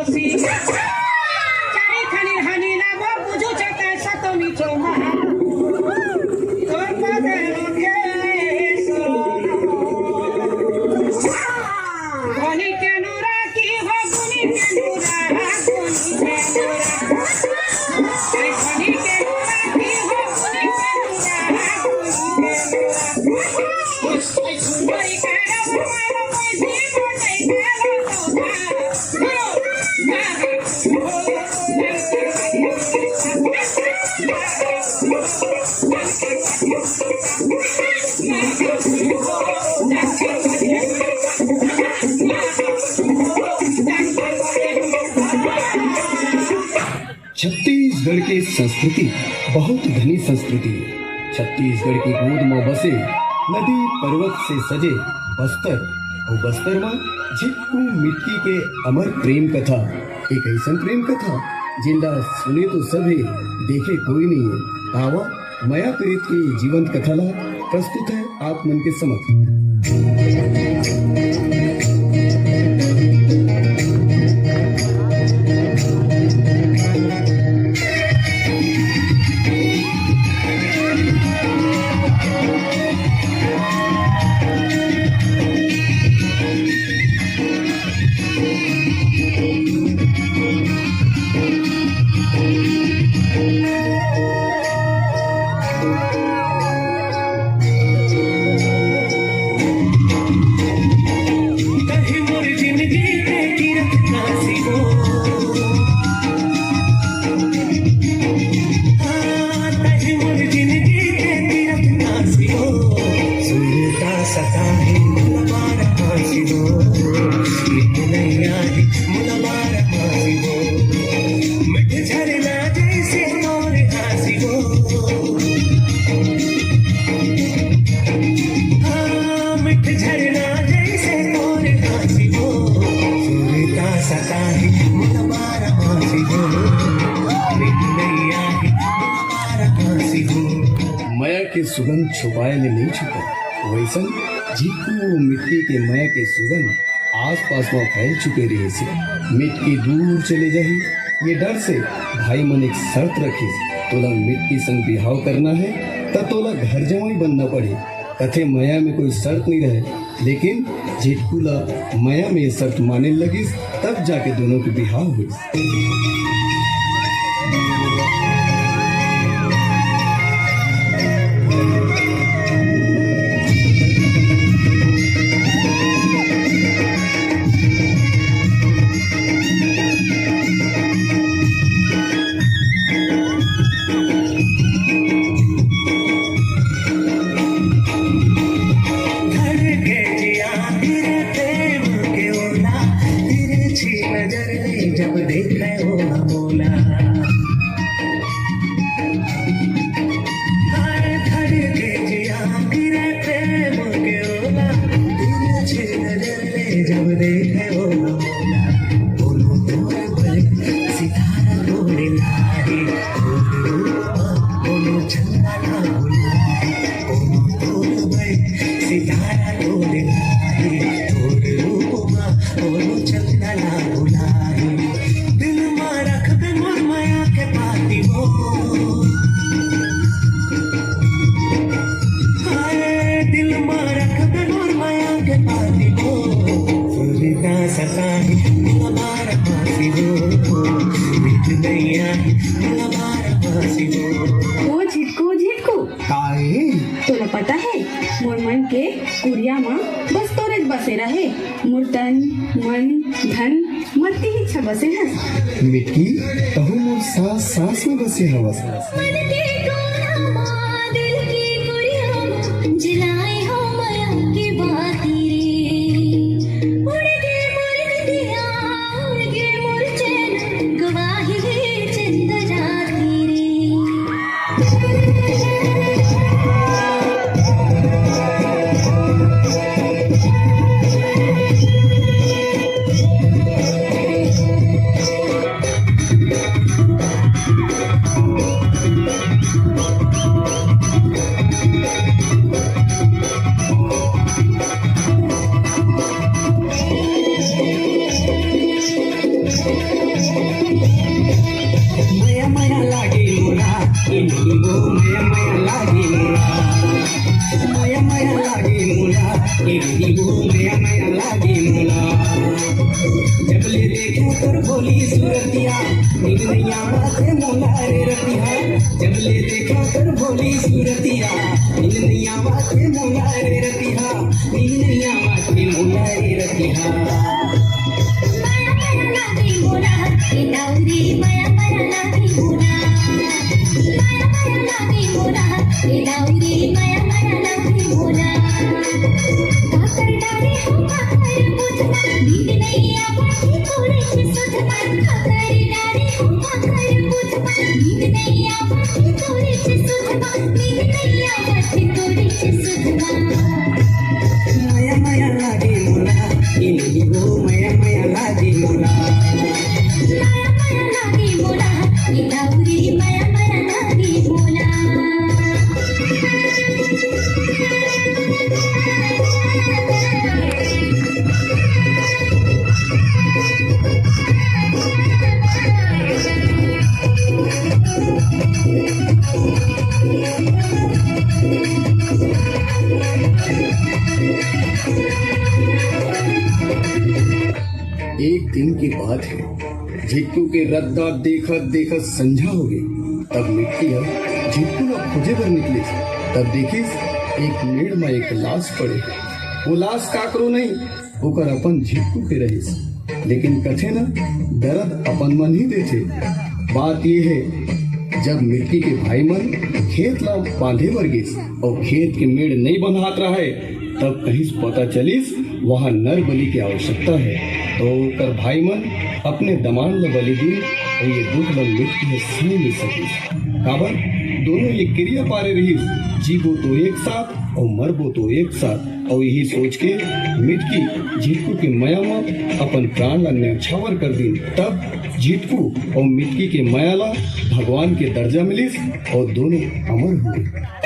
বসি চারিখানি হানি লাভ বুঝুছ কেসা তুমি চৌমা তোর পদে লোকে ধনী কেন রাখি হগুনি কেন রাগুনি কেন ধনী কেন রাখি হগুনি কেন রাগুনি কেন সুন্দরী কেন মারা বইছি বটাই কেন छत्तीसगढ़ की संस्कृति बहुत घनी संस्कृति है। छत्तीसगढ़ की गोद में बसे नदी पर्वत से सजे बस्तर और बस्तर में झिटकू मिट्टी के अमर प्रेम कथा एक ऐसा प्रेम कथा जिंदा सुने तो सभी देखे कोई नहीं है। आवा मया प्रीत की जीवंत कथा ला प्रस्तुत है आप मन के समक्ष। मया के सुगंध छुपाए ले नहीं छुपा वैसन झिटकू मिट्टी के मया के सुगंध आस पास में फैल चुके रहे से मिट्टी दूर चले जाही ये डर से भाई मन एक शर्त रखी तोला मिट्टी संग बिहाव करना है तब तोला घर जमाई बनना पड़े। कथे मया में कोई शर्त नहीं रहे लेकिन झिटकूला मया में ये शर्त माने लगी तब जाके दोनों के बिहाव हुई। जब देखे ओ मोला हाय धड़के जिया गिरे प्रेम के ओला दिल छे नजर ले जब देखे ओ मोला बोलो तोर पर सितारा तोड़े लाई बोलो चंदा ना बुलाई बोलो तोर पर सितारा तोड़े लाई तोर रूपमा बोलो चंदा ना बुलाई दिल में रख दे मोर माया के पाती हो हाय दिल में रख दे मोर माया के पाती हो सुविधा सताही हमारा पासी हो बीत नहीं आई हमारा पासी हो। ओ झिटकू झिटकू काहे तोला पता है मोर मन के कुरिया माँ बस तोरे बसे रहे मोर तन मन धन मती ही छ बसे हस मिट्टी कहू मोर सांस सांस में बसे हवस। मन के कोना माँ दिल की कुरिया जलाए हो माया की बाती रे उड़ के मोर दिया उड़ के मोर चैन गवाही है चंद जाती रे। माया लागे मोला एही वो माया लागे मोला जब ले देखा तोर भोली सूरतिया नींद नहीं आवे मोला रे रतिया जब ले देखा तोर भोली सूरतिया नींद नहीं आवे मोला रे रतिया नींद नहीं आवे मोला रे रतिया माया माया लागी मोला ए दाऊरी माया माया लागी मोला माया माया लागी मोला ए दाऊरी माया माया लागी मोला काकर डाले हो काकर बुझना नींद नहीं आवाती थोड़ी सी सुझना काकर डाले हो काकर बुझना नींद नहीं आवाती थोड़ी सी सुझना नींद नहीं आवाती थोड़ी सी सुझना माया माया लागे मोला एही वो माया माया लागे मोला माया माया लागी मोला ए दाऊरी माया माया लागी मोला एक दिन की बात है, झिटकू के रद्दा देखत देखत संझा हो गई। तब मिट्टी झिटकू ना खोजे पर निकले तब देखिस एक मेड़ में एक लाश पड़े। वो लाश काकरो नहीं होकर अपन झिटकू के रहिस, लेकिन कथे ना दर्द अपन मन ही देथे। बात ये है जब मिट्टी के भाई मन खेत ला बांधे बर गिस और खेत के मेड़ नहीं बंधात रहा है, तब कहीं पता चलिस वहाँ नर बलि की आवश्यकता है। तो कर भाई मन अपने दमान ल बलि दी और ये दुख ल मिट्टी में सही मिल सकी। काबर दोनों ये क्रिया पारे रही, जीवो तो एक साथ और मरबो तो एक साथ। और यही सोच के मिटकी झिटकू के मया में अपन प्राण ला न्यौछावर कर दी। तब झिटकू और मिटकी के मया ला भगवान के दर्जा मिलिस और दोनों अमर हुए।